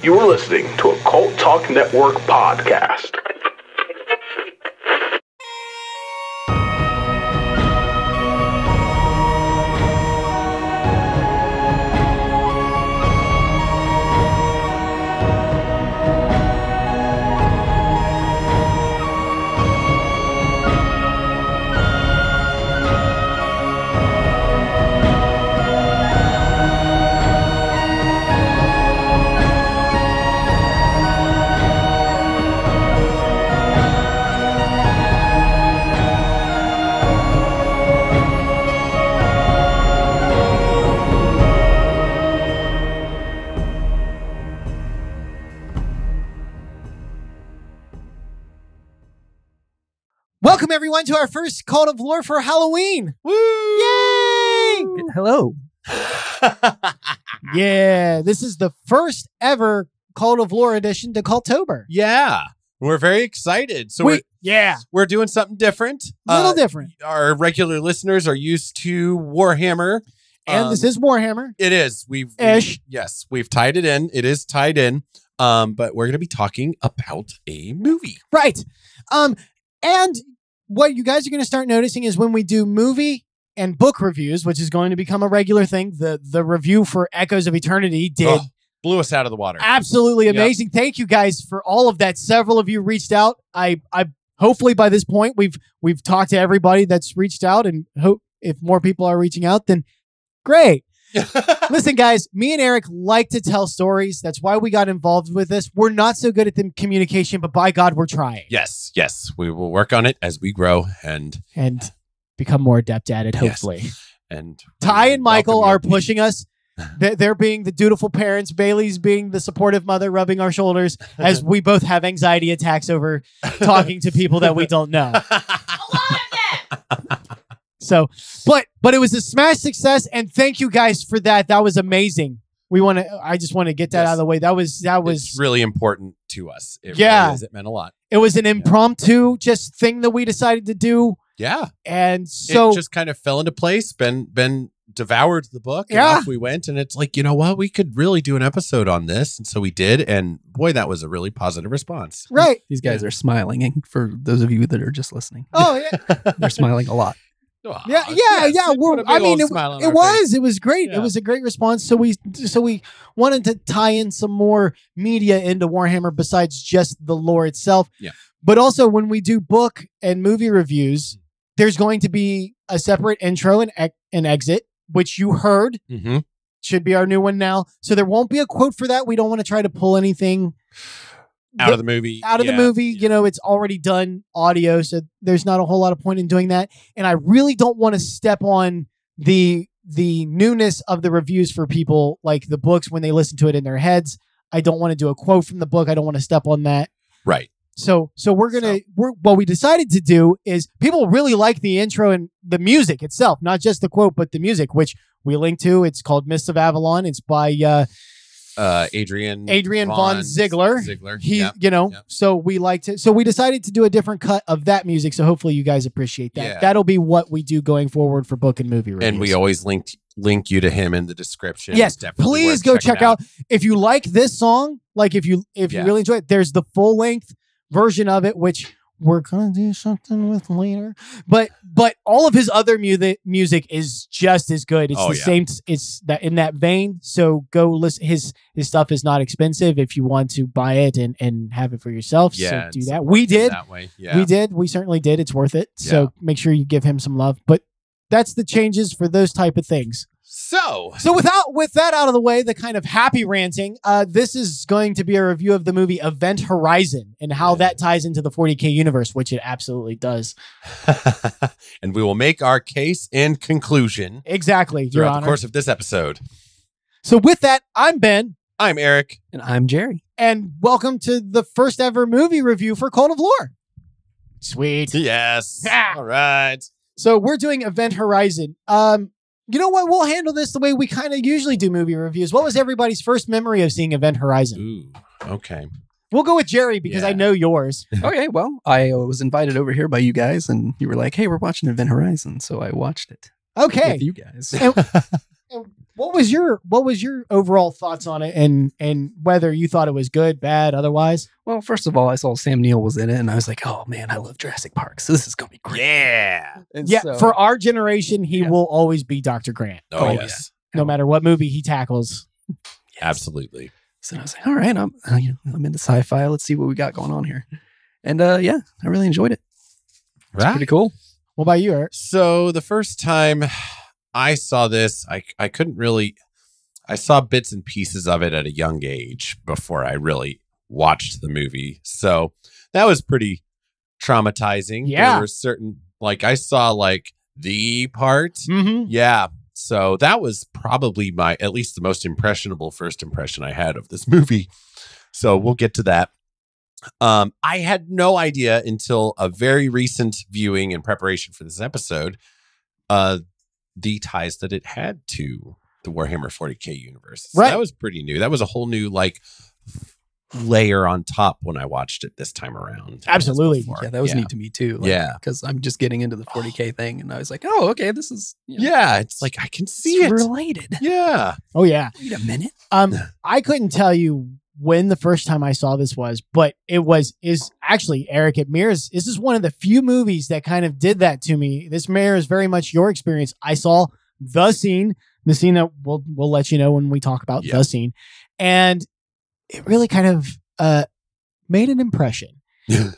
You are listening to a Cult Talk Network podcast. Welcome, everyone, to our first Cult of Lore for Halloween. Woo! Yay! Hello. Yeah, this is the first ever Cult of Lore edition to Cultober. Yeah. We're very excited. So we're doing something different. A little different. Our regular listeners are used to Warhammer. And this is Warhammer. It is. We've tied it in. It is tied in. But we're going to be talking about a movie. Right. And what you guys are going to start noticing is when we do movie and book reviews, which is going to become a regular thing, the review for Echoes of Eternity blew us out of the water. Absolutely amazing. Yep. Thank you guys for all of that. Several of you reached out. I hopefully by this point we've talked to everybody that's reached out, and hope if more people are reaching out, then great. Listen, guys, me and Eric like to tell stories. That's why we got involved with this. We're not so good at the communication, but by God, we're trying. Yes. We will work on it as we grow and become more adept at it, hopefully. Yes. And Ty and Michael are pushing us. They're being the dutiful parents. Bailey's being the supportive mother, rubbing our shoulders as we both have anxiety attacks over talking to people that we don't know. A lot of them! So, but it was a smash success, and thank you guys for that. That was amazing. I just want to get that out of the way. That was it's really important to us. It really is. It meant a lot. It was an impromptu just thing that we decided to do. Yeah. And so it just kind of fell into place. Ben devoured the book, and off we went, and it's like, you know what? We could really do an episode on this. And so we did, and boy, that was a really positive response. Right. These guys are smiling, for those of you that are just listening. Oh, yeah. They're smiling a lot. Yeah. It was great. Yeah. It was a great response. So we wanted to tie in some more media into Warhammer besides just the lore itself. Yeah. But also when we do book and movie reviews, there's going to be a separate intro and exit, which you heard. Mm-hmm. Should be our new one now. So there won't be a quote for that. We don't want to try to pull anything out of the movie. The movie, you know, it's already done audio, so there's not a whole lot of point in doing that. And I really don't want to step on the newness of the reviews for people, like the books, when they listen to it in their heads. I don't want to do a quote from the book. I don't want to step on that. Right. So what we decided to do is, people really like the intro and the music itself, not just the quote, but the music, which we link to. It's called Mists of Avalon. It's by Adrian von Ziegler. So we decided to do a different cut of that music. So hopefully you guys appreciate that. Yeah. That'll be what we do going forward for book and movie reviews. And we always link you to him in the description. Yes, please go check out. If you like this song, like if you really enjoy it, there's the full length version of it, which we're gonna do something with later. But all of his other music is just as good. It's same. It's that in that vein. So go listen. His stuff is not expensive if you want to buy it and have it for yourself. Yeah, so do that. We did. That way. Yeah. We did. We certainly did. It's worth it. So make sure you give him some love. But that's the changes for those type of things. So with that out of the way, the kind of happy ranting, this is going to be a review of the movie Event Horizon and how that ties into the 40K universe, which it absolutely does. And we will make our case and conclusion exactly throughout the course of this episode. So with that, I'm Ben. I'm Eric. And I'm Jerry. And welcome to the first ever movie review for Cult of Lore. Sweet. Yes. All right. So we're doing Event Horizon. You know what? We'll handle this the way we kind of usually do movie reviews. What was everybody's first memory of seeing Event Horizon? Ooh, okay. We'll go with Jerry because I know yours. Okay, well, I was invited over here by you guys, and you were like, hey, we're watching Event Horizon, so I watched it. Okay. With you guys. What was your overall thoughts on it, and whether you thought it was good, bad, otherwise? Well, first of all, I saw Sam Neill was in it, and I was like, "Oh man, I love Jurassic Park, so this is gonna be great." Yeah. And Yeah, so- for our generation, he will always be Dr. Grant. Oh, yeah. yes. No matter what movie he tackles. Absolutely. So I was like, "All right, I'm into sci-fi. Let's see what we got going on here." And I really enjoyed it. It's Right. pretty cool. What about you, Eric? So the first time I saw this, I couldn't really. I saw bits and pieces of it at a young age before I really watched the movie. So that was pretty traumatizing. Yeah. There were certain, like, I saw like the part. Mm-hmm. Yeah. So that was probably at least the most impressionable first impression I had of this movie. So we'll get to that. I had no idea until a very recent viewing in preparation for this episode, the ties that it had to the Warhammer 40K universe. So Right. that was pretty new. That was a whole new layer on top when I watched it this time around. Absolutely. Yeah, that was neat to me too. Yeah. because I'm just getting into the 40K thing, and I was like, "Oh, okay, this is Yeah, it's like I can see it's it. related." Yeah. Oh, yeah. Wait a minute. I couldn't tell you when the first time I saw this was, but is actually, Eric, it mirrors. This is one of the few movies that kind of did that to me. This mirrors very much your experience. I saw the scene that we'll let you know when we talk about the scene, and it really kind of made an impression.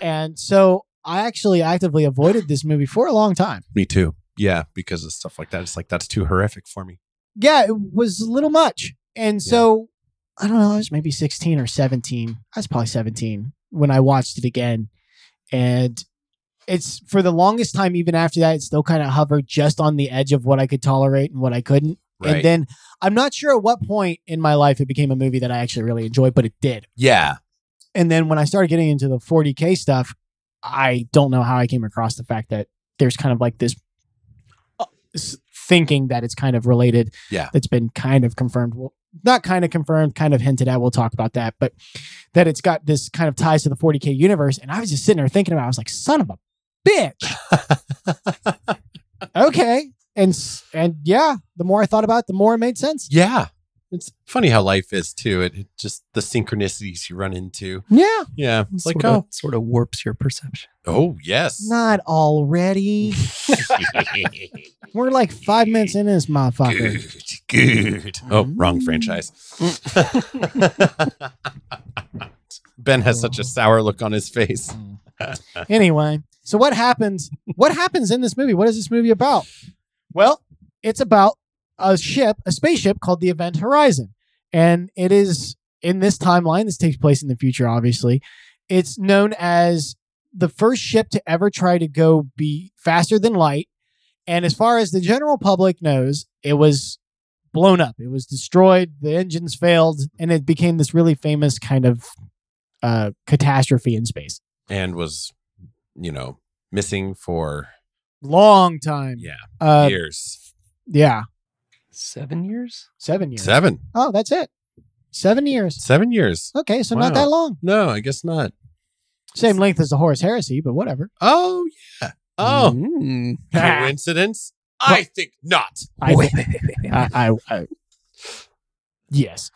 And so I actually actively avoided this movie for a long time. Me too. Yeah, because of stuff like that. It's like that's too horrific for me. Yeah, it was a little much. And so I don't know, I was maybe 16 or 17. I was probably 17 when I watched it again. And it's for the longest time, even after that, it still kind of hovered just on the edge of what I could tolerate and what I couldn't. Right. And then I'm not sure at what point in my life it became a movie that I actually really enjoyed, but it did. Yeah. And then when I started getting into the 40K stuff, I don't know how I came across the fact that there's kind of like this thinking that it's kind of related. Yeah. That's been kind of confirmed. Well, not kind of confirmed, kind of hinted at. We'll talk about that. But that it's got this kind of ties to the 40K universe. And I was just sitting there thinking about it. I was like, son of a bitch. Okay. And yeah, the more I thought about it, the more it made sense. Yeah. It's funny how life is too. It just the synchronicities you run into. Yeah. Yeah. It's like, sort of warps your perception. oh, yes. Not already. We're like 5 minutes into this motherfucker. Good. Oh, wrong franchise. Ben has such a sour look on his face. Anyway, so what happens? What happens in this movie? What is this movie about? Well, it's about a spaceship called the Event Horizon. And it is in this timeline. This takes place in the future, obviously. It's known as the first ship to ever try to go be faster than light. And as far as the general public knows, it was blown up. It was destroyed. The engines failed. And it became this really famous kind of catastrophe in space. And was, missing for Long time. years. Yeah. 7 years? 7 years. 7. Oh, that's it. 7 years. 7 years. Okay, so Wow. not that long. No, I guess not. Same length as the Horus Heresy, but whatever. Oh, yeah. Oh, Mm. coincidence? I think not. Yes.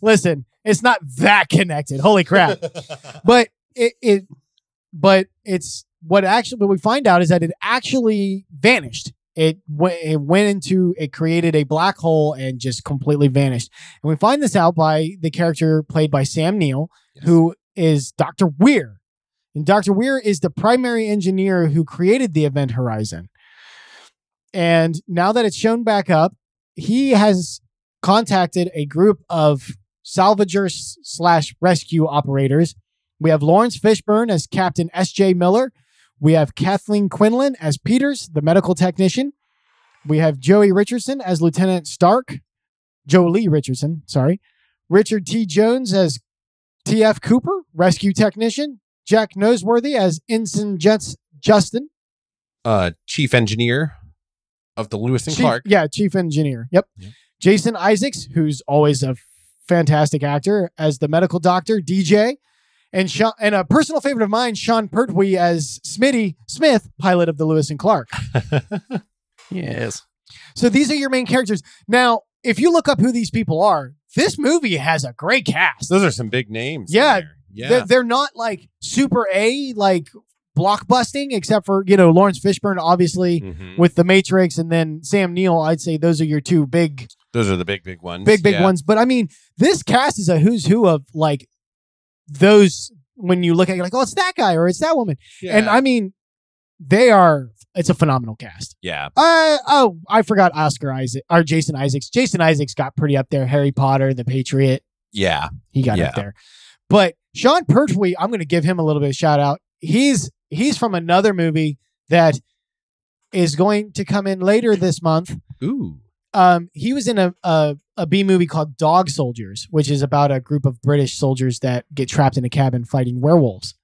Listen, it's not that connected. Holy crap! But but it's what we find out is that it actually vanished. It created a black hole and just completely vanished. And we find this out by the character played by Sam Neill, who is Dr. Weir. And Dr. Weir is the primary engineer who created the Event Horizon. And now that it's shown back up, he has contacted a group of salvagers / rescue operators. We have Lawrence Fishburne as Captain S.J. Miller. We have Kathleen Quinlan as Peters, the medical technician. We have Joey Richardson as Lieutenant Stark. Jolie Richardson, sorry. Richard T. Jones as T.F. Cooper, rescue technician. Jack Noseworthy as Ensign Justin. Chief engineer of the Lewis and Clark. Yeah, chief engineer. Yep. Yeah. Jason Isaacs, who's always a fantastic actor, as the medical doctor, DJ. And a personal favorite of mine, Sean Pertwee as Smitty Smith, pilot of the Lewis and Clark. Yes. So these are your main characters. Now, if you look up who these people are, this movie has a great cast. Those are some big names. Yeah. In there. Yeah. They're not like super A, like blockbusting, except for, Lawrence Fishburne, obviously, with The Matrix, and then Sam Neill. I'd say those are your two big. Those are the big ones. Big ones. But I mean, this cast is a who's who of like those. When you look at it, you're like, oh, it's that guy or it's that woman. Yeah. And I mean, it's a phenomenal cast. Yeah. I forgot Jason Isaacs. Jason Isaacs got pretty up there. Harry Potter, The Patriot. Yeah. He got up there. But Sean Pertwee, I'm going to give him a little bit of shout out. He's from another movie that is going to come in later this month. Ooh. He was in a B movie called Dog Soldiers, which is about a group of British soldiers that get trapped in a cabin fighting werewolves.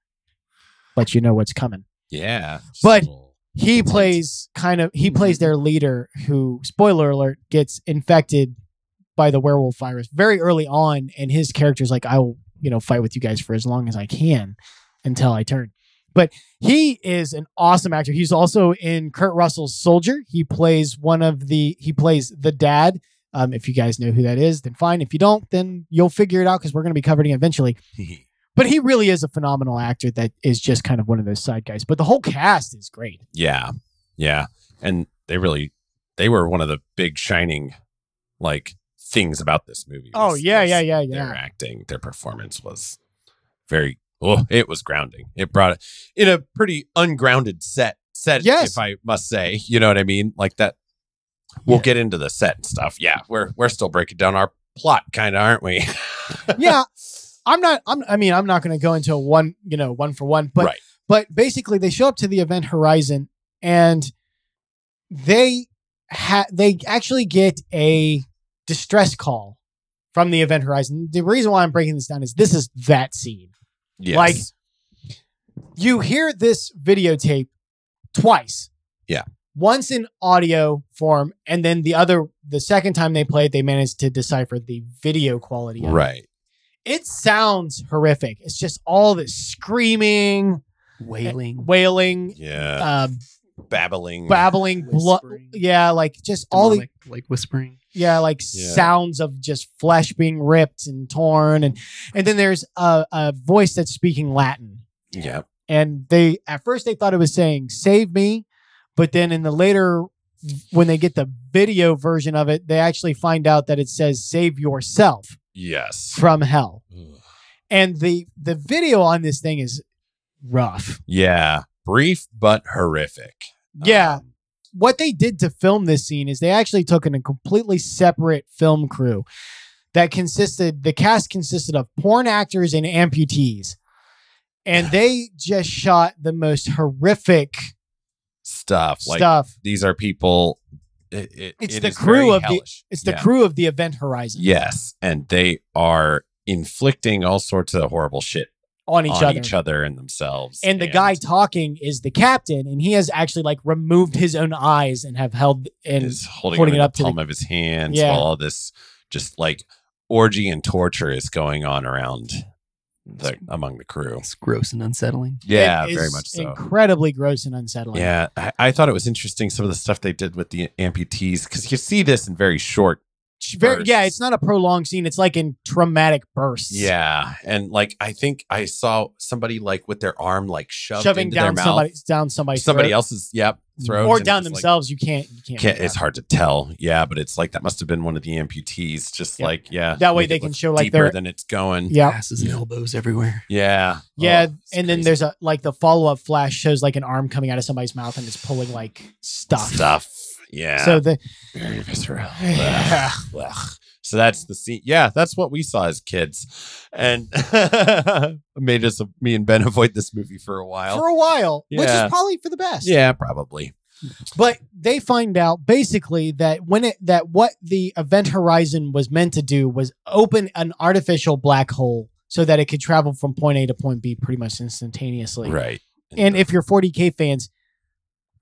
But you know what's coming. Yeah. But he plays their leader who, spoiler alert, gets infected by the werewolf virus very early on, and his character's like, I will, fight with you guys for as long as I can until I turn. But he is an awesome actor. He's also in Kurt Russell's Soldier. He plays the dad. If you guys know who that is, then fine. If you don't, then you'll figure it out because we're going to be covering it eventually. But he really is a phenomenal actor that is just kind of one of those side guys. But the whole cast is great. Yeah. Yeah. And they were one of the big shining, like, things about this movie. Yeah. Their acting, their performance was it was grounding. It brought it in a pretty ungrounded set, yes. if I must say. You know what I mean? Like that. We'll get into the set and stuff. Yeah, we're still breaking down our plot, kind of, aren't we? Yeah, I'm not going to go into one for one, but right. But basically, they show up to the Event Horizon, and they actually get a distress call from the Event Horizon. The reason why I'm breaking this down is this is that scene. Yes. Like, you hear this videotape twice. Yeah. Once in audio form, and then the second time they play it, they managed to decipher the video quality of right. It sounds horrific. It's just all this screaming, wailing, yeah, babbling, like just all the like whispering, sounds of just flesh being ripped and torn, and then there's a voice that's speaking Latin. Yeah, and at first they thought it was saying "save me," but then when they get the video version of it, they actually find out that it says "save yourself." Yes, from hell. Ugh. And the video on this thing is rough. Yeah, brief but horrific. Yeah. What they did to film this scene is they actually took in a completely separate film crew the cast consisted of porn actors and amputees. And they just shot the most horrific stuff. These are people. It's the crew of the Event Horizon. Yes, and they are inflicting all sorts of horrible shit on each other and themselves. And the guy talking is the captain, and he has actually removed his own eyes and have held and is holding it up to the palm of his hands while all this just orgy and torture is going on around among the crew. It's gross and unsettling. Yeah, very much so. Incredibly gross and unsettling. Yeah, I thought it was interesting some of the stuff they did with the amputees, because you see this in very short bursts. Yeah, it's not a prolonged scene. It's in traumatic bursts. Yeah, and I think I saw somebody with their arm shoving into down their mouth. somebody's somebody throat. else's throat, or down themselves. You can't. It's hard to tell. Yeah, but it's that must have been one of the amputees. Just that way they can show deeper than it's going. Yeah, asses and elbows everywhere. Yeah, yeah, and then there's the follow up flash shows an arm coming out of somebody's mouth and it's pulling stuff. Yeah, so very visceral. So that's the scene. Yeah, that's what we saw as kids, and me and Ben avoid this movie for a while. Which is probably for the best. Yeah, probably. But they find out basically that what the Event Horizon was meant to do was open an artificial black hole so that it could travel from point A to point B pretty much instantaneously. Right. And if you're 40K fans,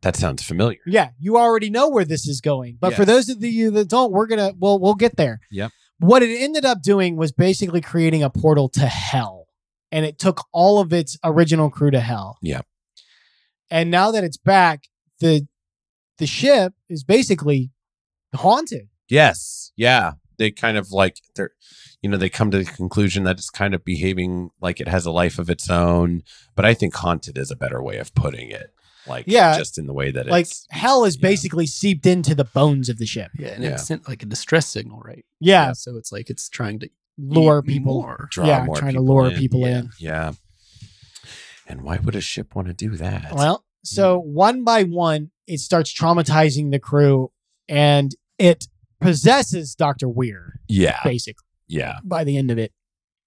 that sounds familiar. Yeah, you already know where this is going. But for those of you that don't, we'll get there. Yep. What it ended up doing was basically creating a portal to hell. And it took all of its original crew to hell. Yep. And now that it's back, the ship is basically haunted. Yes. Yeah. They kind of like they come to the conclusion that it's kind of behaving like it has a life of its own. But I think haunted is a better way of putting it. Like, just in the way that like it's hell is basically seeped into the bones of the ship. Yeah, and it's sent like a distress signal, right? Yeah. So it's like it's trying to lure people, draw more trying people to lure in. people Yeah. in. Yeah. And why would a ship want to do that? Well, so one by one, it starts traumatizing the crew, and it possesses Dr. Weir. Yeah. Basically. Yeah. By the end of it.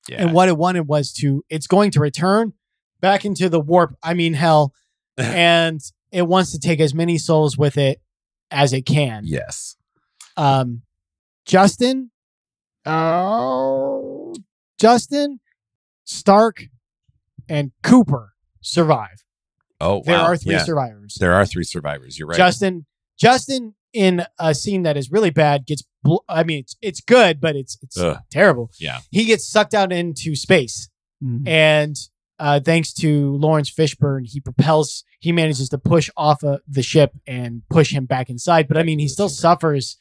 Yeah. And what it wanted was it's going to return back into the warp, hell, and it wants to take as many souls with it as it can. Yes. Justin, Stark, and Cooper survive. Oh, wow. There are three survivors. There are 3 survivors. You're right. Justin in a scene that is really bad gets, it's good, but it's terrible. Yeah. He gets sucked out into space. Mhm. And thanks to Lawrence Fishburne, he manages to push off of the ship and push him back inside. But he still suffers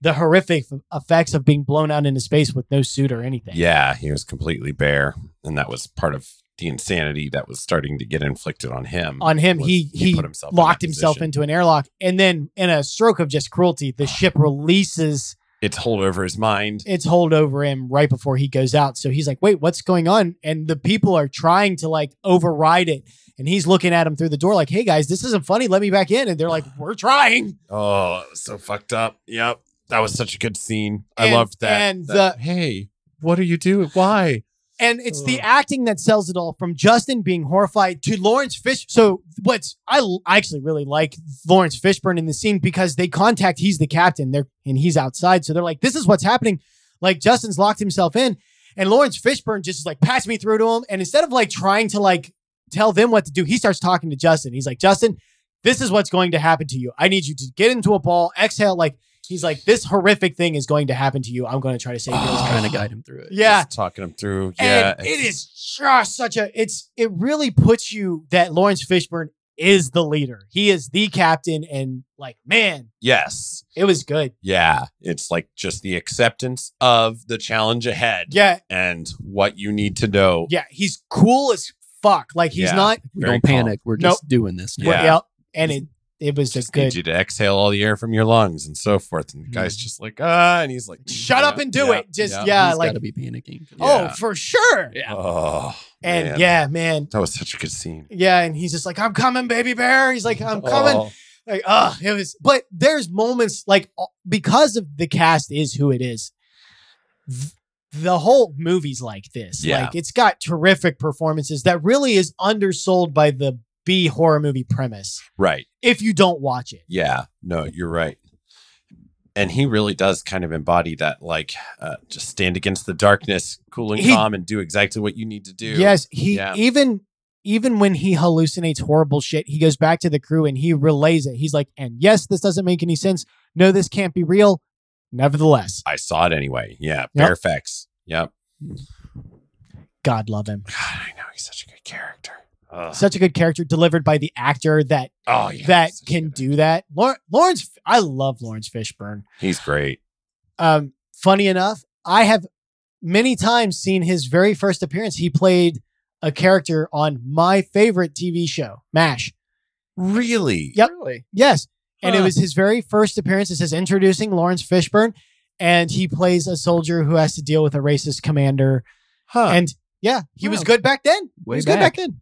the horrific effects of being blown out into space with no suit or anything. Yeah, he was completely bare. And that was part of the insanity that was starting to get inflicted on him. He put himself locked in that himself position. into an airlock. And then in a stroke of just cruelty, the ship releases It's hold over his mind. its hold over him right before he goes out. So he's like, wait, what's going on? And the people are trying to like override it. And he's looking at him through the door like, hey guys, this isn't funny. Let me back in. And they're like, we're trying. Oh, it was so fucked up. Yep. That was such a good scene. I loved that. And hey, what are you doing? Why? And it's the acting that sells it all, from Justin being horrified to Lawrence Fish. So I actually really like Lawrence Fishburne in the scene, because he's the captain there and he's outside. So they're like, this is what's happening. Like, Justin's locked himself in, and Lawrence Fishburne just like pass me through to him. And instead of like trying to like tell them what to do, he starts talking to Justin. He's like, Justin, this is what's going to happen to you. I need you to get into a ball, exhale. Like, he's like, this horrific thing is going to happen to you. I'm going to try to save you. Trying to guide him through it. Yeah. Just talking him through. And Yeah. it is just it really puts you that Lawrence Fishburne is the leader. He is the captain, and like, man, Yes. it was good. Yeah. It's like just the acceptance of the challenge ahead. Yeah. And what you need to know. Yeah. He's cool as fuck. Like, he's Yeah. not. We Very don't panic. We're just doing this now. Yeah. Yep. And it was just Just need good. you to exhale all the air from your lungs and so forth. And the guy's just like, and he's like, Shut up and do it. Just, yeah. He's Like, got to be panicking. oh, Yeah. for sure. Yeah. Oh, And man. man. That was such a good scene. Yeah. And he's just like, I'm coming, baby bear. He's like, I'm coming. Oh. Like, it was, but there's moments like, because of the cast is who it is, the whole movie's like this. Yeah. Like, it's got terrific performances that really is undersold by the B horror movie premise Right. if you don't watch it. Yeah. No, you're right. And he really does kind of embody that, like, just stand against the darkness, cool and calm, and do exactly what you need to do. Yes, even when he hallucinates horrible shit, he goes back to the crew and he relays it. He's like, and yes, this doesn't make any sense. No, this can't be real. Nevertheless, I saw it anyway. Yeah. Yep. Bare facts. Yep. God love him. God, I know. He's such a good character. Ugh. Such a good character delivered by the actor that can do that. Lawrence, I love Lawrence Fishburne. He's great. Funny enough, I have many times seen his very first appearance. He played a character on my favorite TV show, MASH. Really? Yep. Really? Yes. And it Huh. was his very first appearance. It says introducing Lawrence Fishburne, and he plays a soldier who has to deal with a racist commander. Huh. And yeah, he was Wow. good back then. Way he was good back back. then.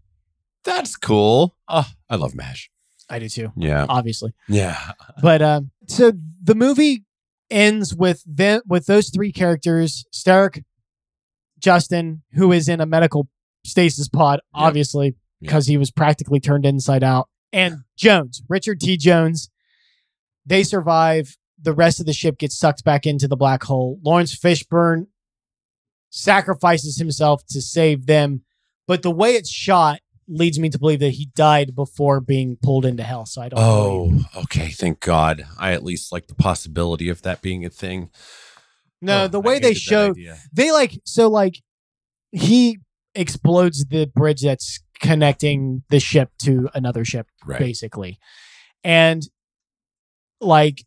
That's cool. Oh, I love MASH. I do too, Yeah. obviously. Yeah. But so the movie ends with those three characters: Stark, Justin, who is in a medical stasis pod, Yep. obviously, because he was practically turned inside out, and Jones, Richard T. Jones. They survive. The rest of the ship gets sucked back into the black hole. Lawrence Fishburne sacrifices himself to save them, but the way it's shot leads me to believe that he died before being pulled into hell. So I don't believe. Oh, okay. Thank God. I at least like the possibility of that being a thing. No, Oh, the I way they hated that show, idea. they he explodes the bridge that's connecting the ship to another ship, Right. basically. And like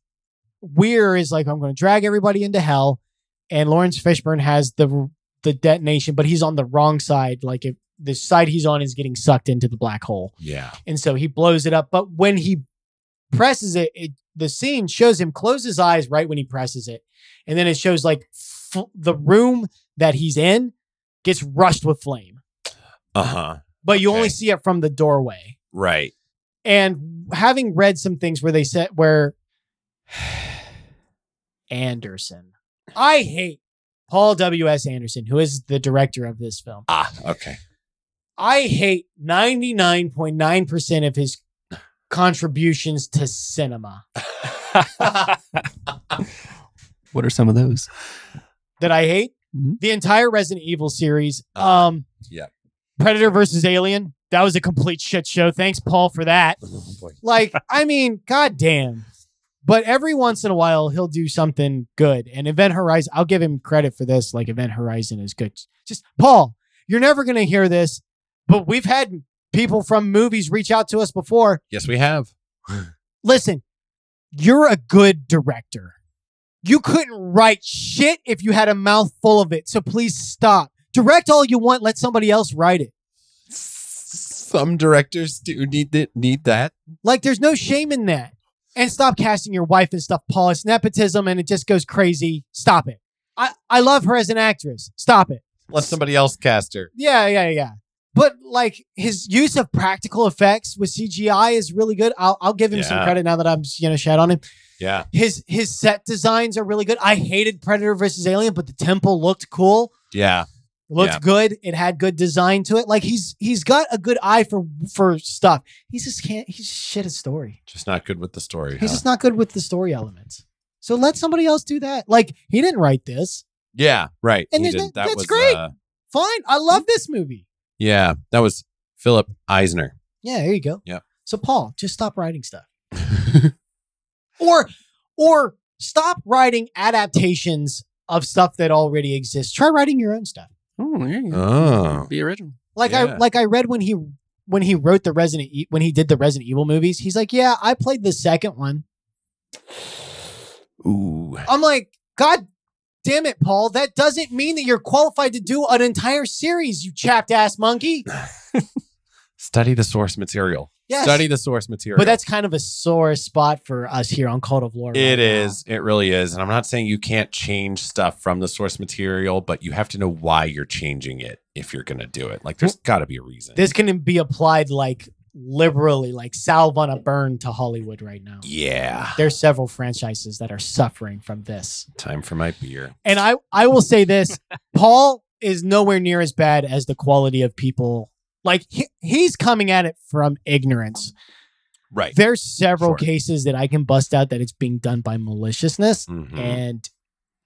Weir is like, I'm going to drag everybody into hell. And Lawrence Fishburne has the detonation, but he's on the wrong side. Like if the side he's on is getting sucked into the black hole. Yeah. And so he blows it up. But when he presses it, the scene shows him close his eyes right when he presses it. And then it shows like the room that he's in gets rushed with flame. Uh-huh. But you only see it from the doorway. Right. And having read some things where they said where Anderson. I hate Paul W.S. Anderson, who is the director of this film. Okay. I hate 99.9% of his contributions to cinema. What are some of those that I hate? Mm-hmm. The entire Resident Evil series. Yeah. Predator versus Alien. That was a complete shit show. Thanks, Paul, for that. Oh, boy. Like, I mean, goddamn. But every once in a while, he'll do something good. And Event Horizon, I'll give him credit for this. Like, Event Horizon is good. Just, Paul, you're never going to hear this, but we've had people from movies reach out to us before. Yes, we have. Listen, you're a good director. You couldn't write shit if you had a mouth full of it. So please stop. Direct all you want. Let somebody else write it. Some directors do need that. Like, there's no shame in that. And stop casting your wife and stuff, Paul. It's nepotism and it just goes crazy. Stop it. I love her as an actress. Stop it. Let somebody else cast her. Yeah. But like his use of practical effects with CGI is really good. I'll give him some credit now that I'm shat on him. Yeah. His set designs are really good. I hated Predator versus Alien, but the temple looked cool. Yeah. It looked good. It had good design to it. Like he's got a good eye for stuff. He's just shit at story. Just not good with the story. He's just not good with the story elements. So let somebody else do that. Like he didn't write this. Yeah, right. And that's great. Fine. I love this movie. Yeah, that was Philip Eisner. Yeah, there you go. Yeah. So Paul, just stop writing stuff. or stop writing adaptations of stuff that already exists. Try writing your own stuff. Oh, there you go. Oh. Be original. I read when he wrote when he did the Resident Evil movies, he's like, yeah, I played the second one. Ooh. I'm like, God damn it, Paul. That doesn't mean that you're qualified to do an entire series, you chapped ass monkey. Study the source material. Yes. Study the source material. But that's kind of a sore spot for us here on Cult of Lore. It is. It really is. And I'm not saying you can't change stuff from the source material, but you have to know why you're changing it if you're going to do it. Like, there's got to be a reason. This can be applied like liberally, like salve on a burn to Hollywood right now. Yeah. There's several franchises that are suffering from this. Time for my beer. And I will say this, Paul is nowhere near as bad as the quality of people. Like he's coming at it from ignorance. Right. There's several cases that I can bust out that it's being done by maliciousness. Mm-hmm. And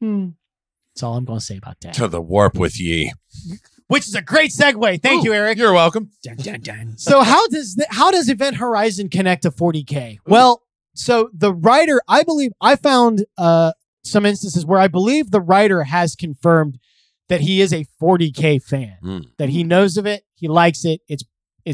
that's all I'm going to say about that. To the warp with ye. Which is a great segue. Thank you, Eric. You're welcome. Dun, dun, dun. So how does Event Horizon connect to 40K? Well, so the writer, I believe, I found some instances where I believe the writer has confirmed that he is a 40K fan, that he knows of it, he likes it, it's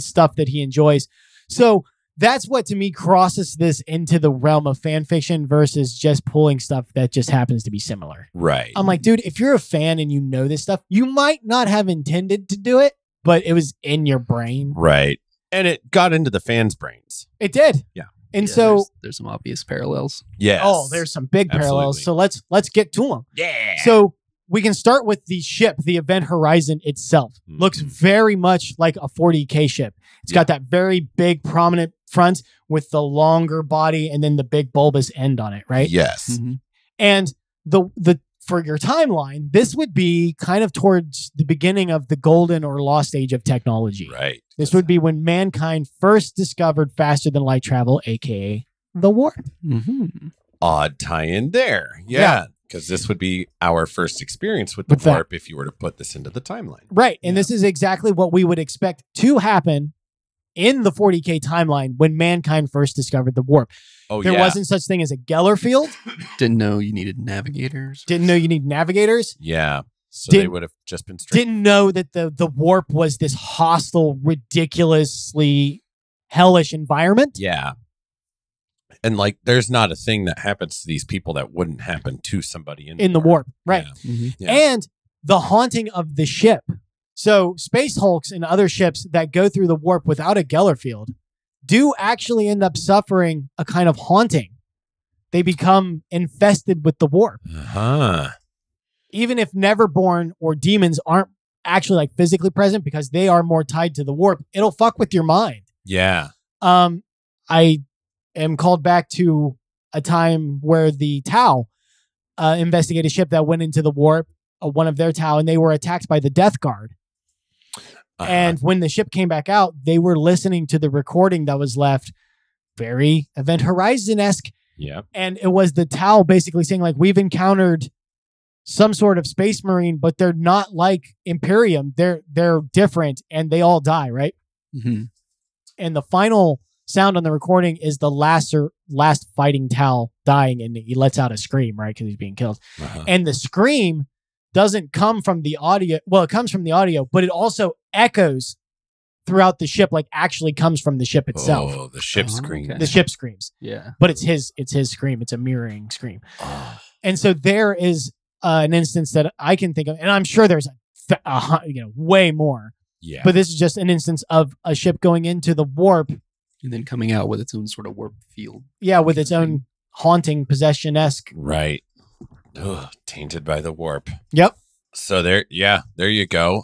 stuff that he enjoys. So that's what to me crosses this into the realm of fan fiction versus just pulling stuff that just happens to be similar. Right. I'm like, dude, if you're a fan and you know this stuff, you might not have intended to do it, but it was in your brain. Right. And it got into the fans' brains. It did. Yeah. And so there's some obvious parallels. Yes. Oh, there's some big parallels. Absolutely. So let's get to them. Yeah. So we can start with the ship, the Event Horizon itself. Looks very much like a 40K ship. It's got that very big, prominent front with the longer body and then the big bulbous end on it, right? Yes. Mm-hmm. And the for your timeline, this would be kind of towards the beginning of the golden or lost age of technology. Right. This would be when mankind first discovered faster than light travel, aka the warp. Mm-hmm. Odd tie-in there. Yeah. Because this would be our first experience with the warp if you were to put this into the timeline. Right. And this is exactly what we would expect to happen in the 40K timeline when mankind first discovered the warp. Oh, there wasn't such thing as a Geller field. Didn't know you needed navigators. Didn't know you need navigators. Yeah. So they would have just been straight. Didn't know that the warp was this hostile, ridiculously hellish environment. Yeah. And like, there's not a thing that happens to these people that wouldn't happen to somebody in the warp. Right. Yeah. Mhm. Yeah. And the haunting of the ship. So Space Hulks and other ships that go through the warp without a Geller field do actually end up suffering a kind of haunting. They become infested with the warp. Uh-huh. Even if Neverborn or demons aren't actually like physically present because they are more tied to the warp, it'll fuck with your mind. Yeah. I am called back to a time where the Tau investigated a ship that went into the warp, one of their Tau, and they were attacked by the Death Guard. And when the ship came back out, they were listening to the recording that was left, very Event Horizon-esque. Yeah. And it was the Tau basically saying, like, we've encountered some sort of space marine, but they're not like Imperium. They're different, and they all die, right? Mhm. And the final sound on the recording is the last fighting Tau dying, and he lets out a scream, right? Because he's being killed. Uh-huh. And the scream doesn't come from the audio. Well, it comes from the audio, but it also echoes throughout the ship, like actually comes from the ship itself. Oh, the ship Oh, screen. okay. The ship screams, Yeah. but it's his scream. It's a mirroring scream. Oh. And so there is an instance that I can think of, and I'm sure there's way more. Yeah. But this is just an instance of a ship going into the warp, And then coming out with its own sort of warp field. yeah, with its own haunting possession-esque. Right. Ugh, tainted by the warp. Yep. So there you go.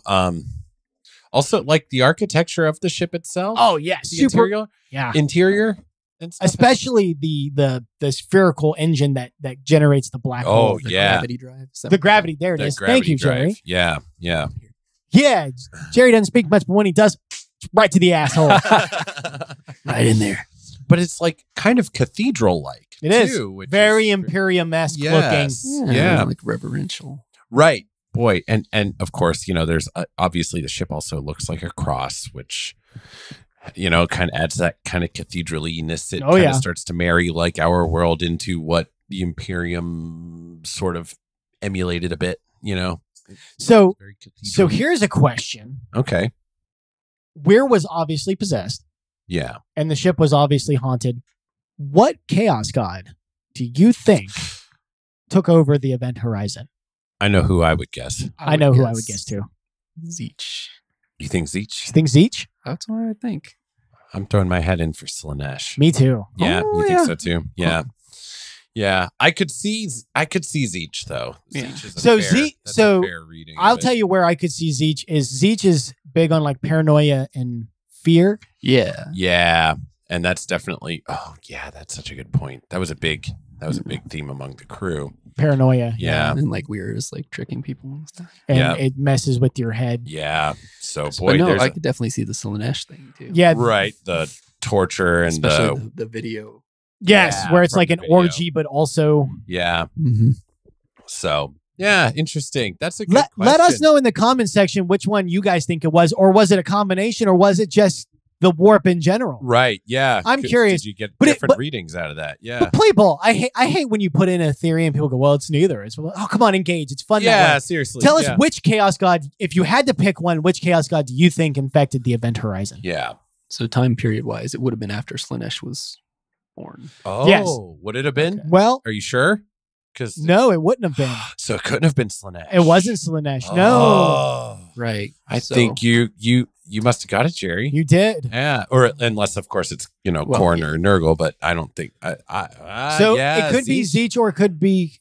Also, like the architecture of the ship itself. Oh yeah, the interior and stuff. Especially the spherical engine that generates the black Oh, hole. The yeah. Gravity drive. The gravity. There it The is. Thank gravity you, drive. Jerry. Yeah. Yeah. Yeah, Jerry doesn't speak much, but when he does, it's right to the asshole. Right in there. But it's like kind of cathedral-like. It is too, which very is- Imperium-esque Yes. looking. Yeah. Like reverential. Right. Boy. And of course, there's obviously the ship also looks like a cross, which, kind of adds that kind of cathedral-ness. It kind of starts to marry like our world into what the Imperium sort of emulated a bit, So Very cathedral. here's a question. Okay. Weir was obviously possessed, Yeah. and the ship was obviously haunted. What chaos god do you think took over the Event Horizon? I know who I would guess. I know who I would guess too. Zeech. You think You Zeech? think Zeech? That's what I think. I'm throwing my head in for Slanesh. Me too. Yeah, Oh, you think yeah. so too? Yeah. Yeah. I could see Zeech though. Yeah. Zeech is So that's so a fair reading. I'll tell you where I could see Zeech is big on like paranoia and fear. Yeah. Yeah. And that's definitely that's such a good point. That was a big theme among the crew. Paranoia. Yeah. And like Weir is like tricking people and stuff. And Yeah. it messes with your head. Yeah. So But boy, no, there's I could definitely see the Slanesh thing too. Yeah. right, the torture and Especially the video. Yes, Yeah, where it's from like the an video. orgy, but also yeah. Mm-hmm. So yeah, interesting. That's a good let us question. know in the comment section which one you guys think it was, or was it a combination, or was it just the warp in general? Right. Yeah. I'm curious. Did you get But different readings out of that? Yeah. But play ball. I hate when you put in a theory and people go, well, it's neither. It's come on, engage. It's fun. That Yeah. way. Seriously. Tell us yeah. which chaos god, if you had to pick one, which chaos god do you think infected the Event Horizon? Yeah. So time period wise, it would have been after Slanesh was born. Oh, Yes. would it have been? Okay. Well, Are you sure? Because no, it wouldn't have been. so it couldn't have been Slanesh. It wasn't Slanesh. No, Oh. Right. I So- think you must have got it, Jerry. you did. Yeah, or unless of course it's Korn or Nurgle, but I don't think. So yeah, it could be Zeech, or it could be.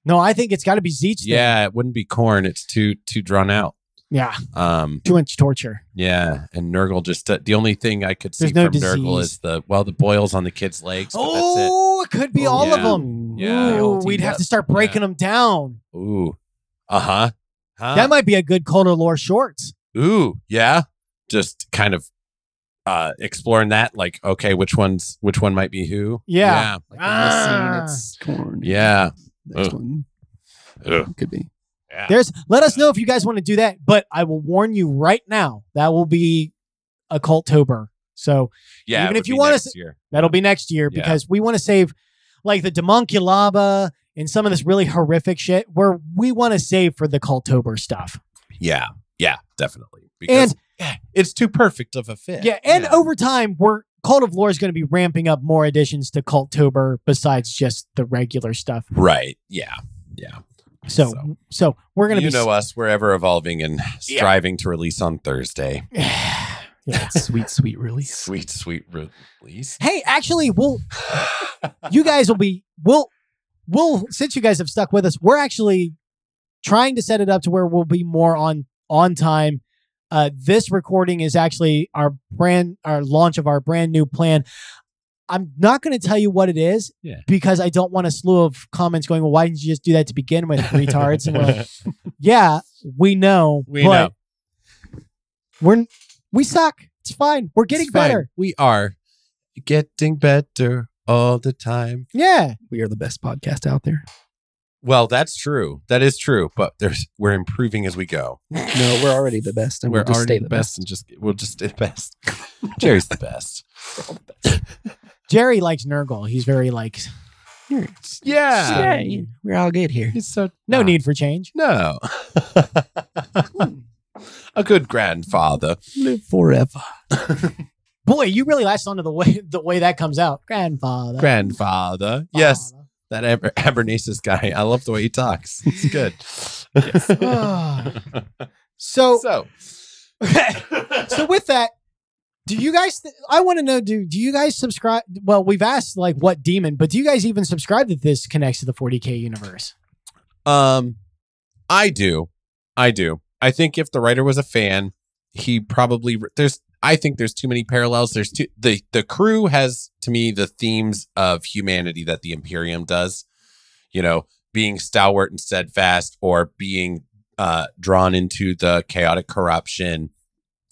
No, I think it's got to be Zeech. then. Yeah, it wouldn't be Korn. It's too drawn out. Yeah. Um, Too much torture. yeah, and Nurgle just the only thing I could see There's no from Nurgle disease. is the boils on the kid's legs. But Oh, it could be all of Yeah. them. Yeah. They all Ooh, we'd teamed have up. to start breaking them down. that's it. Ooh, huh. That might be a good Cold Lore shorts. Ooh, yeah. Just kind of exploring that, like, okay, which one might be who? Yeah. Like in this Ah. scene, it's Korn. Yeah. Next Ugh. one Ugh. could be. Yeah. Let us know if you guys want to do that, but I will warn you right now, that will be a Culttober. So Yeah, even it if would you be want next to- year. that'll be next year, Yeah. because we want to save like the Demonculaba and some of this really horrific shit where we want to save for the Culttober stuff. Yeah, definitely. Because And it's too perfect of a fit. yeah, and over time, Cult of Lore is going to be ramping up more additions to Culttober besides just the regular stuff. Right. Yeah. So we're going to be... know us. We're ever evolving and striving to release on Thursday. Yeah. Sweet release. Sweet release. Hey, actually, you guys will be... We'll since you guys have stuck with us, we're actually trying to set it up to where we'll be more on time. This recording is actually our launch of our brand new plan. I'm not going to tell you what it is because I don't want a slew of comments going, well, why didn't you just do that to begin with, retards? And we're like, yeah, we know. We suck. It's fine. We're getting better. We are getting better all the time. Yeah. We are the best podcast out there. Well, that's true. That is true. But we're improving as we go. No, we're already the best, and we're we'll just already stay the best, and we'll just stay the best. Jerry's the best. We're all the best. Jerry likes Nurgle. He's very yeah. We're all good here. He's so no need for change. No. A good grandfather. Live forever. Boy, you really latched onto the way that comes out. Grandfather. Yes. That Abernasis guy. I love the way he talks. It's good. So with that, do you guys, I want to know, do you guys subscribe? Well, we've asked what demon, but do you guys even subscribe that this connects to the 40K universe? I do. I think if the writer was a fan, he probably, I think there's too many parallels. The crew has, to me, the themes of humanity that the Imperium does, being stalwart and steadfast, or being drawn into the chaotic corruption,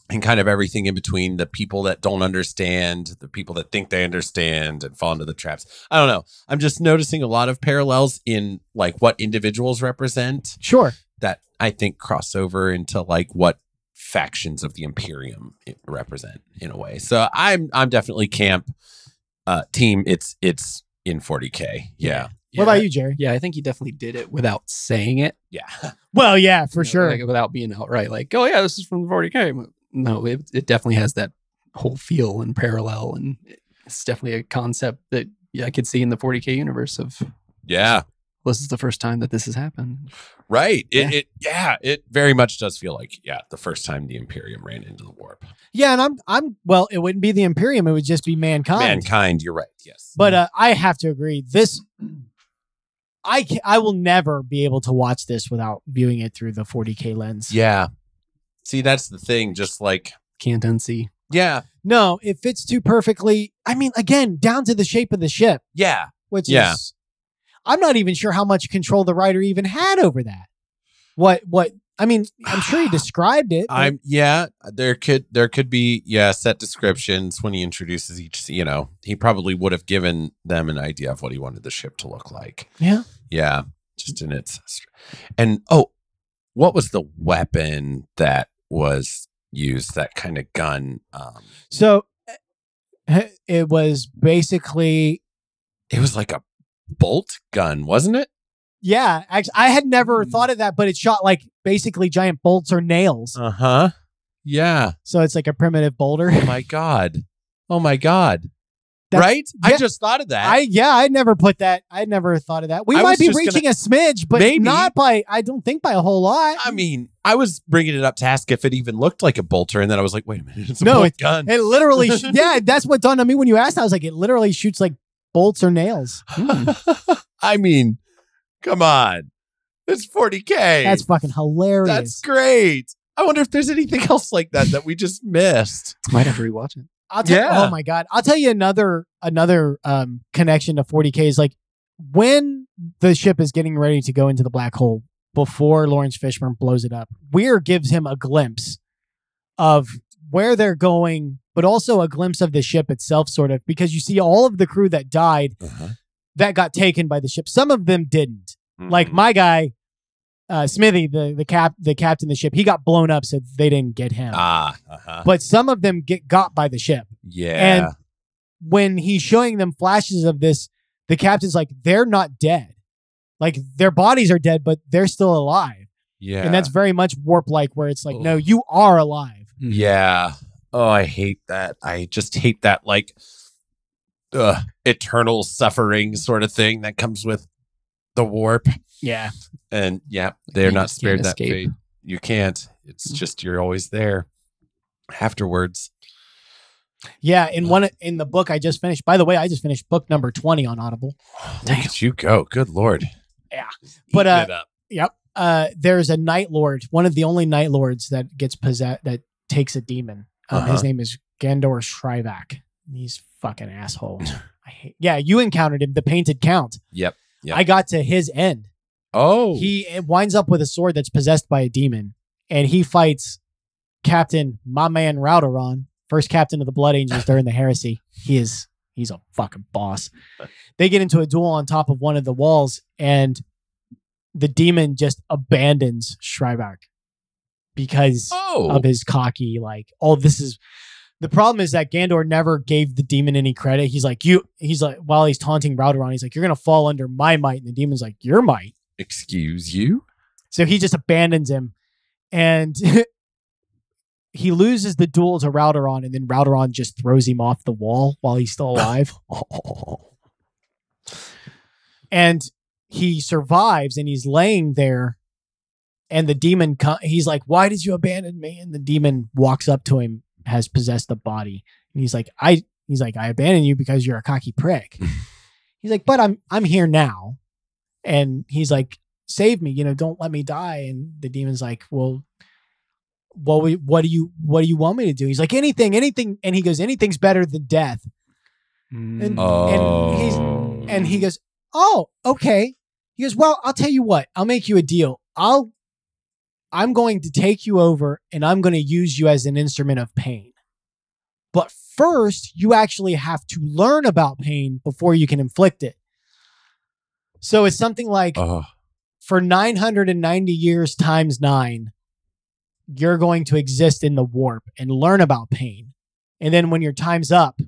and kind of everything in between, the people that don't understand, the people that think they understand and fall into the traps. I don't know. I'm just noticing a lot of parallels in what individuals represent. Sure. That I think cross over into what factions of the Imperium represent in a way. So I'm definitely camp team. It's in 40K. Yeah. What about you, Jerry? Yeah, I think he definitely did it without saying it. Yeah. Well, yeah, for sure. Without being outright oh yeah, this is from the 40K. No, it definitely has that whole feel and parallel, and it's definitely a concept that I could see in the 40K universe of. Yeah. This is the first time that this has happened. Right. It very much does feel like, the first time the Imperium ran into the warp. Yeah, and well, it wouldn't be the Imperium, it would just be mankind. Mankind, you're right. Yes. But I have to agree. I will never be able to watch this without viewing it through the 40K lens. Yeah. See, that's the thing. Just can't unsee. Yeah. No, it fits too perfectly. I mean, again, down to the shape of the ship. Yeah. Which is, I'm not even sure how much control the writer even had over that. What? I mean, I'm sure he described it. There could be set descriptions when he introduces each. He probably would have given them an idea of what he wanted the ship to look like. Yeah. Yeah. Just in its, and what was the weapon that was used? That kind of gun. So it was basically. It was like a bolt gun, wasn't it? Yeah, actually, I had never thought of that, but it shot basically giant bolts or nails. Yeah. So it's like a primitive boulder. Oh my god. Right? Yeah. I just thought of that. I'd never put that. I'd never thought of that. We might be reaching a smidge, but maybe not by. I don't think by a whole lot. I mean, I was bringing it up to ask if it even looked like a bolter, and then I was like, wait a minute, it's a bolt gun. It literally. That's what dawned on me when you asked. I was like, it literally shoots bolts or nails. I mean, come on. It's 40K. That's fucking hilarious. That's great. I wonder if there's anything else like that we just missed. Might have to rewatch it. Oh my God. I'll tell you another connection to 40K is when the ship is getting ready to go into the black hole before Lawrence Fishburne blows it up, Weir gives him a glimpse of where they're going, but also a glimpse of the ship itself, sort of, because you see all of the crew that died that got taken by the ship. Some of them didn't. Like my guy, Smithy, the captain of the ship, he got blown up, so they didn't get him. But some of them got by the ship. Yeah. And when he's showing them flashes of this, the captain's like, they're not dead. Their bodies are dead, but they're still alive. Yeah. And that's very much warp-like, where it's no, you are alive. Yeah. Oh, I hate that. I just hate that like eternal suffering sort of thing that comes with the warp. Yeah. And yeah, they're You not just can't spared that escape. fate. You can't. It's just you're always there afterwards. Yeah, in the book I just finished. By the way, I just finished book number 20 on Audible. Look at you go. Good Lord. Yeah. But Eating it up. yep. There's a Night Lord, one of the only Night Lords that gets possessed, that takes a demon. His name is Gandor Shrivak. He's fucking asshole. Yeah, you encountered him, the Painted Count. Yep. I got to his end. Oh. He winds up with a sword that's possessed by a demon, and he fights Captain my man Rauderon, first captain of the Blood Angels during the Heresy. He's a fucking boss. They get into a duel on top of one of the walls, and the demon just abandons Shrivak because of his cocky, like, this is the problem is that Gandor never gave the demon any credit. He's like, while he's taunting Rauderon, he's like, you're going to fall under my might. And the demon's like, your might. Excuse you? So he just abandons him, and he loses the duel to Rauderon, and then Rauderon just throws him off the wall while he's still alive. And he survives, and he's laying there, and the demon, he's like, why did you abandon me? And the demon walks up to him, has possessed the body. And he's like, I abandoned you because you're a cocky prick. He's like, but I'm here now. And he's like, save me, don't let me die. And the demon's like, well, what do you want me to do? He's like, anything. And he goes, anything's better than death. And he goes, oh, okay. He goes, well, I'll tell you what, I'll make you a deal. I'm going to take you over, and I'm going to use you as an instrument of pain. But first, you actually have to learn about pain before you can inflict it. So it's something like, for 990 years times 9, you're going to exist in the warp and learn about pain. And then when your time's up,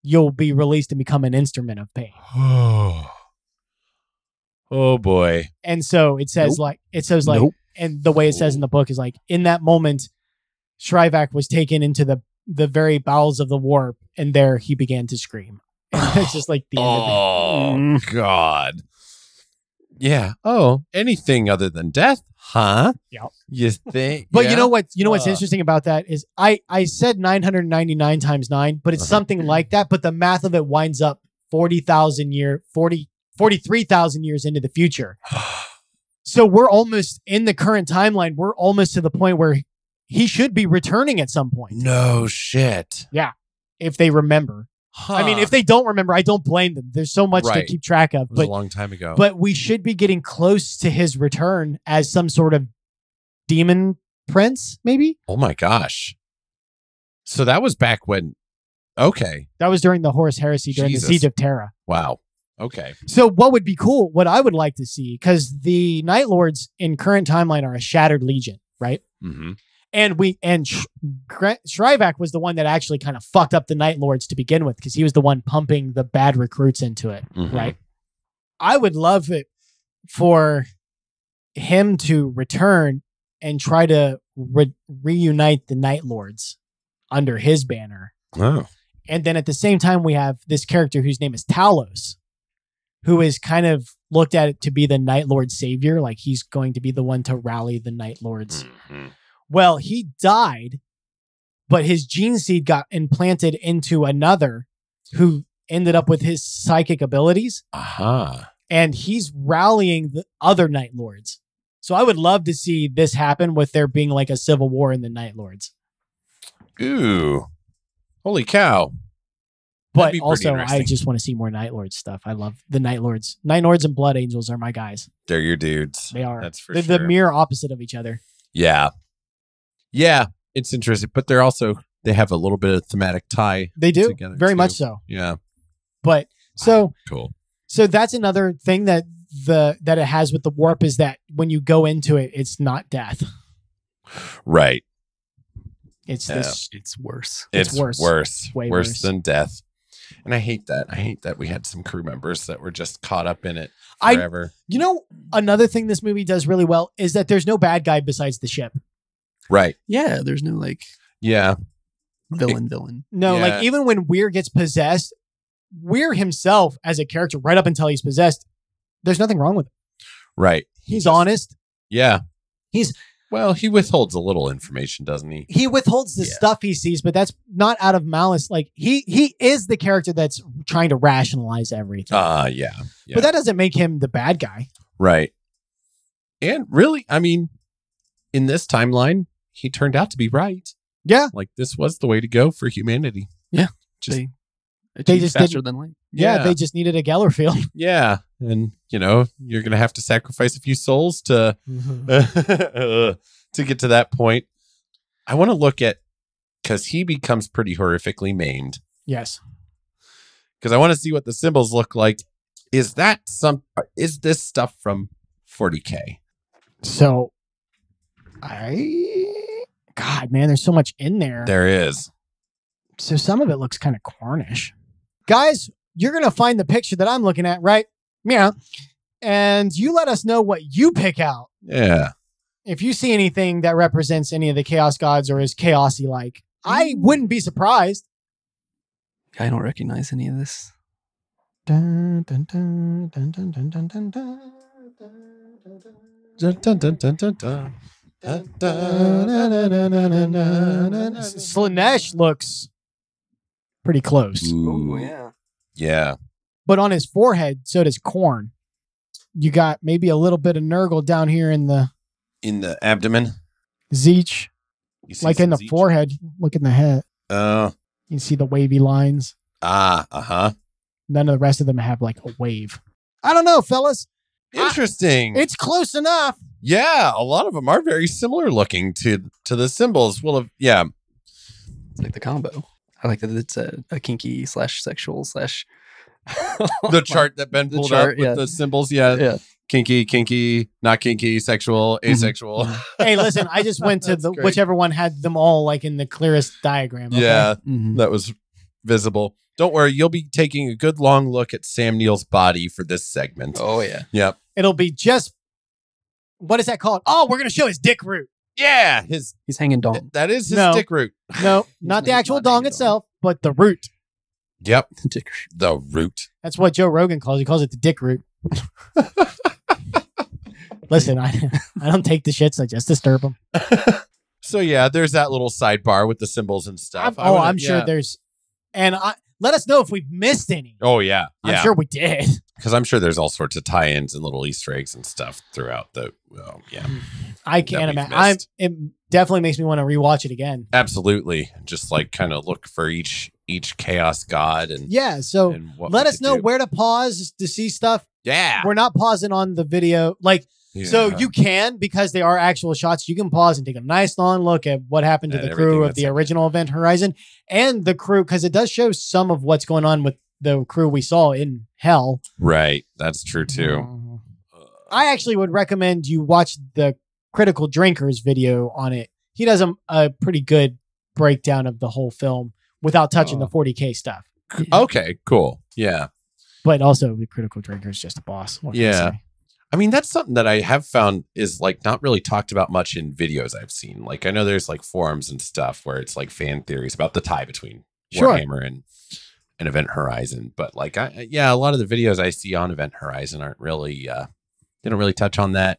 you'll be released and become an instrument of pain. Oh boy. And so it says and the way it says in the book is like, in that moment, Shrivak was taken into the very bowels of the warp, and there he began to scream. And it's just like the end of it. Oh God. Yeah. Oh, anything other than death, huh? Yeah. You think? But you know what's interesting about that is I said 999 times 9, but it's something like that. But the math of it winds up 43,000 years into the future. So we're almost in the current timeline. We're almost to the point where he should be returning at some point. No shit. Yeah. If they remember. Huh. I mean, if they don't remember, I don't blame them. There's so much to keep track of. It was a long time ago. But we should be getting close to his return as some sort of demon prince, maybe? Oh my gosh. So that was back when. Okay. That was during the Horus Heresy, during the Siege of Terra. Wow. Okay. So what would be cool, what I would like to see, because the Night Lords in current timeline are a shattered legion, right? Mm-hmm. And Shrivak was the one that actually kind of fucked up the Night Lords to begin with, because he was the one pumping the bad recruits into it, right? I would love it for him to return and try to reunite the Night Lords under his banner. Oh. And then at the same time, we have this character whose name is Talos, who is kind of looked at it to be the Night Lord savior. Like, he's going to be the one to rally the Night Lords. Mm-hmm. Well, he died, but his gene seed got implanted into another who ended up with his psychic abilities. And he's rallying the other Night Lords. So I would love to see this happen with there being like a civil war in the Night Lords. Ooh. Holy cow. But also, I just want to see more Night Lord stuff. I love the Night Lords. Night Lords and Blood Angels are my guys. They're your dudes. They are. That's for They're sure. the mirror opposite of each other. Yeah. Yeah. It's interesting. But they're also, they have a little bit of thematic tie. They do. Together Very too. much so. Yeah. But so cool. So that's another thing that it has with the warp, is that when you go into it, it's not death. Right. It's it's worse. It's worse. Way worse than death. And I hate that. I hate that we had some crew members that were just caught up in it forever. Another thing this movie does really well is that there's no bad guy besides the ship. Right. Yeah, there's no like. Yeah. villain. No, Yeah. like even when Weir gets possessed, Weir himself as a character, right up until he's possessed, there's nothing wrong with him. Right. He's honest. Yeah. He withholds a little information, doesn't he? He withholds the stuff he sees, but that's not out of malice. Like he is the character that's trying to rationalize everything. Yeah. But that doesn't make him the bad guy. Right. And really, I mean, in this timeline, he turned out to be right. Yeah. Like this was the way to go for humanity. Yeah. They just faster than light. Yeah, they just needed a Geller field. Yeah. And, you know, you're going to have to sacrifice a few souls to to get to that point. I want to look at, because he becomes pretty horrifically maimed. Yes. Because I want to see what the symbols look like. Is this stuff from 40K? So, God, man, there's so much in there. There is. So some of it looks kind of Cornish. Guys, you're going to find the picture that I'm looking at, right? Yeah. And you let us know what you pick out. Yeah. If you see anything that represents any of the chaos gods or is chaosy like, I wouldn't be surprised. I don't recognize any of this. Dun, dun, dun, dun, dun, dun, dun, dun, dun. Dun, dun, dun, dun, dun, dun. Slanesh looks pretty close. Ooh. Yeah. But on his forehead, so does Korn. You got maybe a little bit of Nurgle down here in the abdomen. Zeech. Like in the Zeech? forehead. Look in the head. Oh. You see the wavy lines. Uh-huh. None of the rest of them have like a wave. I don't know, fellas. Interesting. It's close enough. Yeah, a lot of them are very similar looking to the symbols. Yeah. It's like the combo. I like that it's a kinky / sexual / The chart that Ben pulled up with the symbols. Yeah. Kinky, not kinky, sexual, asexual. Hey, listen, I just went to Great. whichever one had them all like in the clearest diagram. Okay? Yeah, that was visible. Don't worry, you'll be taking a good long look at Sam Neill's body for this segment. Oh, yeah. Yep. It'll be just, what is that called? Oh, we're going to show his dick root. Yeah, he's hanging dong. That is his No. dick root. No, not the actual dong itself, but the root. Yep. Dick root. The root. That's what Joe Rogan calls it. He calls it the dick root. Listen, I don't take the shits. I just disturb them. So yeah, there's that little sidebar with the symbols and stuff. I'm sure there's, and let us know if we've missed any. Oh yeah, I'm sure we did. Because I'm sure there's all sorts of tie-ins and little Easter eggs and stuff throughout the. Yeah, I can't imagine. It definitely makes me want to rewatch it again. Absolutely, just like kind of look for each chaos god and yeah. So and what let we us could know do. where to pause to see stuff. Yeah, We're not pausing on the video, like. Yeah. So you can, because they are actual shots, you can pause and take a nice long look at what happened to And the crew everything of that's the happening. original Event Horizon and the crew, because it does show some of what's going on with the crew we saw in Hell. Right, that's true too. I actually would recommend you watch the Critical Drinkers video on it. He does a pretty good breakdown of the whole film without touching the 40K stuff. Okay, cool. Yeah. But also, the Critical Drinker is just a boss. What can I Yeah. say? I mean, that's something that I have found is like not really talked about much in videos I've seen. Like I know there's like forums and stuff where it's like fan theories about the tie between Sure. Warhammer and Event Horizon. But like, a lot of the videos I see on Event Horizon aren't really, they don't really touch on that.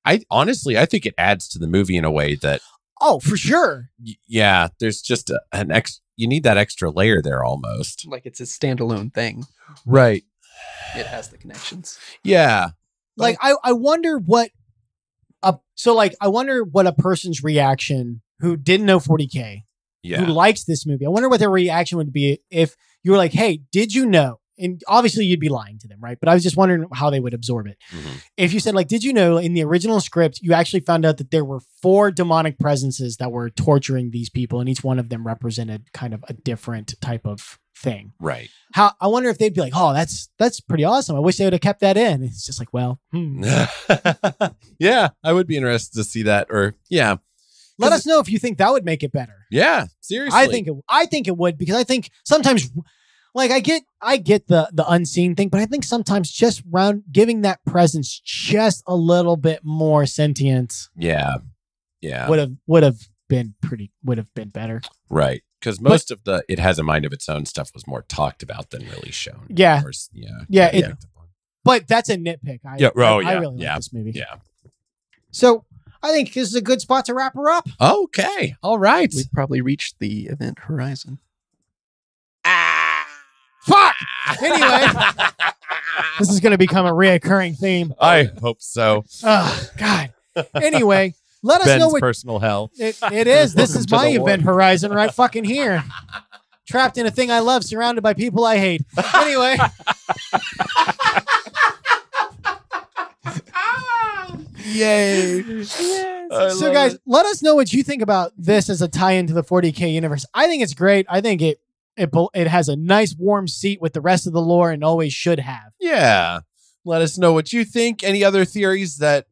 I think it adds to the movie in a way that, Oh, for sure. yeah, there's just you need that extra layer there almost. Like it's a standalone thing. Right. It has the connections. Yeah. Like I wonder what I wonder what a person's reaction who didn't know 40K, Yeah. who likes this movie. I wonder what their reaction would be if you were like, "Hey, did you know?" And obviously you'd be lying to them, right? But I was just wondering how they would absorb it. Mhm. If you said like, "Did you know in the original script you actually found out that there were 4 demonic presences that were torturing these people and each one of them represented kind of a different type of thing." Right. How I wonder if they'd be like, "Oh, that's pretty awesome. I wish they would have kept that in." It's just like, well, Yeah, I would be interested to see that. Or yeah, let us know if you think that would make it better. yeah, seriously. I think it would, because I think sometimes, like I get the unseen thing, but I think sometimes just giving that presence just a little bit more sentience Yeah, would have been better. right. because most of the It Has a Mind of Its Own stuff was more talked about than really shown. Yeah. Or, Yeah. But that's a nitpick. I really like this movie. Yeah. So I think this is a good spot to wrap her up. Okay. All right. We've probably reached the event horizon. Fuck! Anyway, this is going to become a reoccurring theme. I hope so. Oh, God. Anyway, let us Ben's know what personal hell. it is. This is to my the event horizon right fucking here. Trapped in a thing I love, surrounded by people I hate. Anyway. Yay. Yes. So guys, let us know what you think about this as a tie-in to the 40K universe. I think it's great. I think it has a nice warm seat with the rest of the lore and always should have. Yeah. Let us know what you think. Any other theories that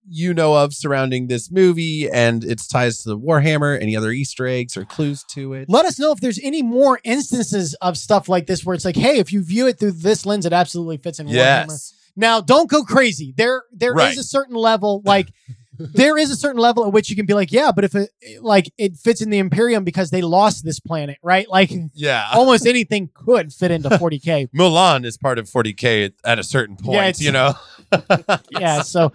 you know of surrounding this movie and its ties to the Warhammer? Any other Easter eggs or clues to it? Let us know if there's any more instances of stuff like this where it's like, hey, if you view it through this lens, it absolutely fits in Warhammer. Now, don't go crazy. There is a certain level, like there is a certain level at which you can be like, yeah, but if it fits in the Imperium because they lost this planet, right? Like, almost anything could fit into 40K. Mulan is part of 40K at a certain point, you know? Yeah. So,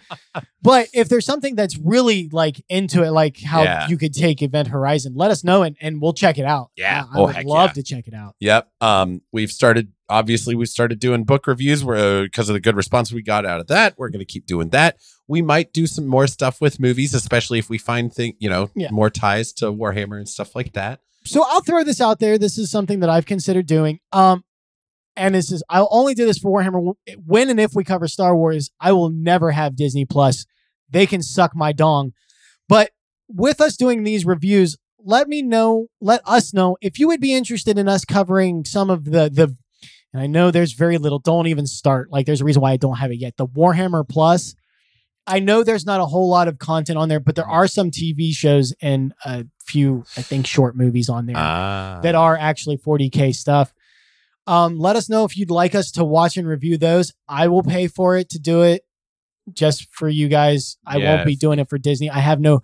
but if there's something that's really like into it, like how you could take Event Horizon, let us know and we'll check it out. Yeah. I would love to check it out. Yep. We've started doing book reviews because of the good response we got out of that. We're going to keep doing that. We might do some more stuff with movies, especially if we find more ties to Warhammer and stuff like that. So I'll throw this out there. This is something that I've considered doing. And this is, I'll only do this for Warhammer when and if we cover Star Wars. I will never have Disney Plus. They can suck my dong. But with us doing these reviews, let us know if you would be interested in us covering some of the and I know there's very little, don't even start. Like there's a reason why I don't have it yet. The Warhammer Plus. I know there's not a whole lot of content on there, but there are some TV shows and a few, I think, short movies on there that are actually 40K stuff. Let us know if you'd like us to watch and review those. I will pay for it to do it just for you guys. I won't be doing it for Disney. I have no...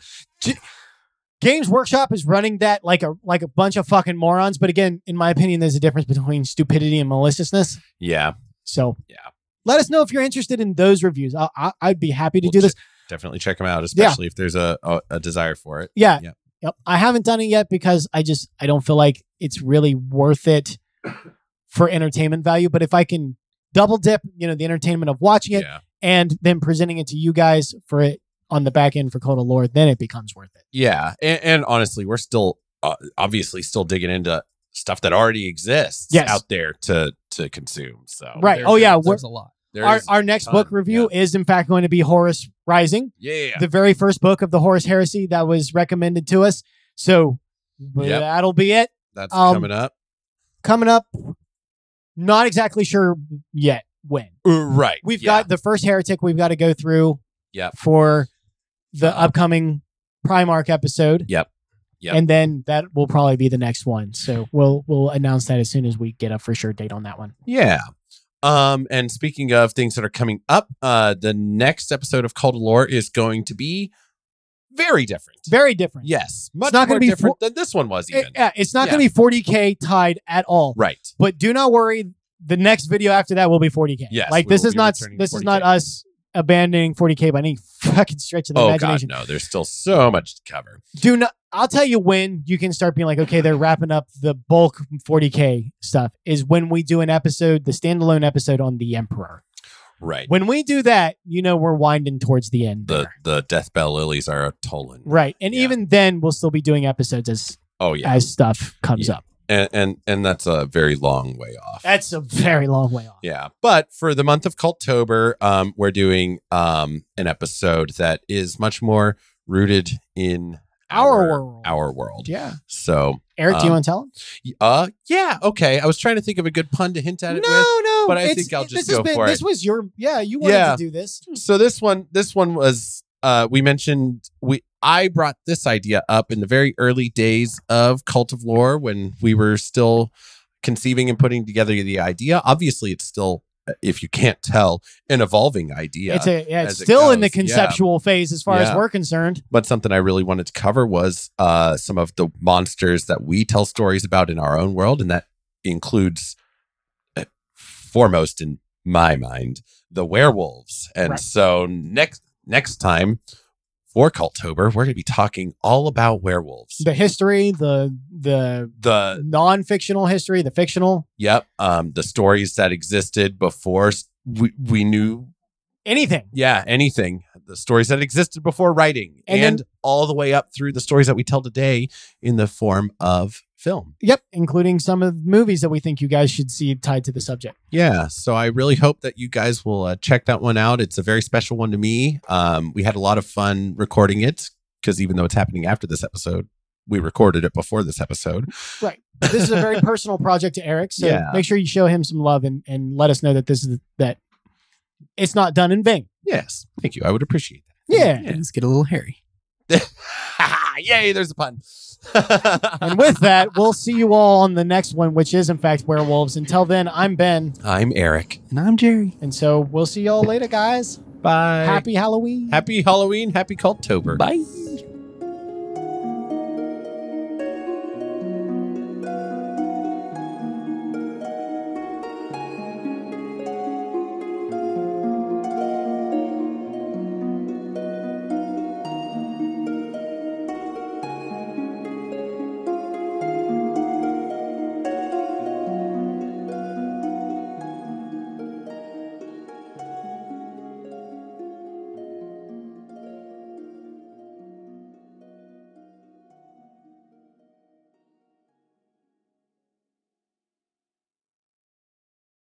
Games Workshop is running that like a bunch of fucking morons. But again, in my opinion, there's a difference between stupidity and maliciousness. Yeah. So let us know if you're interested in those reviews. I'd be happy to do this. Definitely check them out, especially if there's a desire for it. Yeah. Yep. I haven't done it yet because I don't feel like it's really worth it for entertainment value. But if I can double dip, the entertainment of watching it and then presenting it to you guys for it on the back end for Code of Lore, then it becomes worth it. Yeah. And honestly, we're still obviously still digging into stuff that already exists out there to consume. So right. There's a lot. Our next book review is in fact going to be Horus Rising. Yeah. The very first book of the Horus Heresy that was recommended to us. So that'll be it. That's coming up. Not exactly sure yet when. Right. We've got the first Heretic we've got to go through for the upcoming Primarch episode. Yep. And then that will probably be the next one. So we'll announce that as soon as we get a for sure date on that one. Yeah. And speaking of things that are coming up, the next episode of Cult of Lore is going to be very different. Very different. Yes. Much more different than this one was even. It's not going to be 40K tied at all. Right. But do not worry. The next video after that will be 40K. Yes. Like this is not us abandoning 40K by any fucking stretch of the imagination. God, no, there's still so much to cover. I'll tell you when you can start being like, okay, they're wrapping up the bulk 40K stuff is when we do the standalone episode on the Emperor. Right. When we do that, we're winding towards the end. The Death Bell Lilies are tolling. Right. And even then we'll still be doing episodes as stuff comes up. And that's a very long way off. That's a very long way off. Yeah. But for the month of Cultober, we're doing an episode that is much more rooted in our world. Yeah. So Eric, do you want to tell him? Yeah. Okay. I was trying to think of a good pun to hint at it with. No. But I think I'll just go for it. This was you wanted to do this. So this one was we mentioned I brought this idea up in the very early days of Cult of Lore when we were still conceiving and putting together the idea. Obviously, it's still if you can't tell, an evolving idea. It's still in the conceptual phase as far as we're concerned. But something I really wanted to cover was some of the monsters that we tell stories about in our own world, and that includes foremost in my mind the werewolves. And so next time for Cultober, we're going to be talking all about werewolves. The history, the non-fictional history, the fictional. Yep. The stories that existed before we knew anything. Yeah, anything. The stories that existed before writing, and all the way up through the stories that we tell today in the form of film. Yep, including some of the movies that we think you guys should see tied to the subject. Yeah, so I really hope that you guys will check that one out. It's a very special one to me. We had a lot of fun recording it, because even though it's happening after this episode, we recorded it before this episode. Right. This is a very personal project to Eric, so make sure you show him some love and let us know that that it's not done in vain. Yes, thank you. I would appreciate that. Yeah. Let's get a little hairy. Yay, there's a pun. And with that, we'll see you all on the next one, which is in fact werewolves. Until then, I'm Ben. I'm Eric. And I'm Jerry. And so we'll see y'all later, guys. Bye. Happy Halloween. Happy Halloween. Happy Cultober. Bye.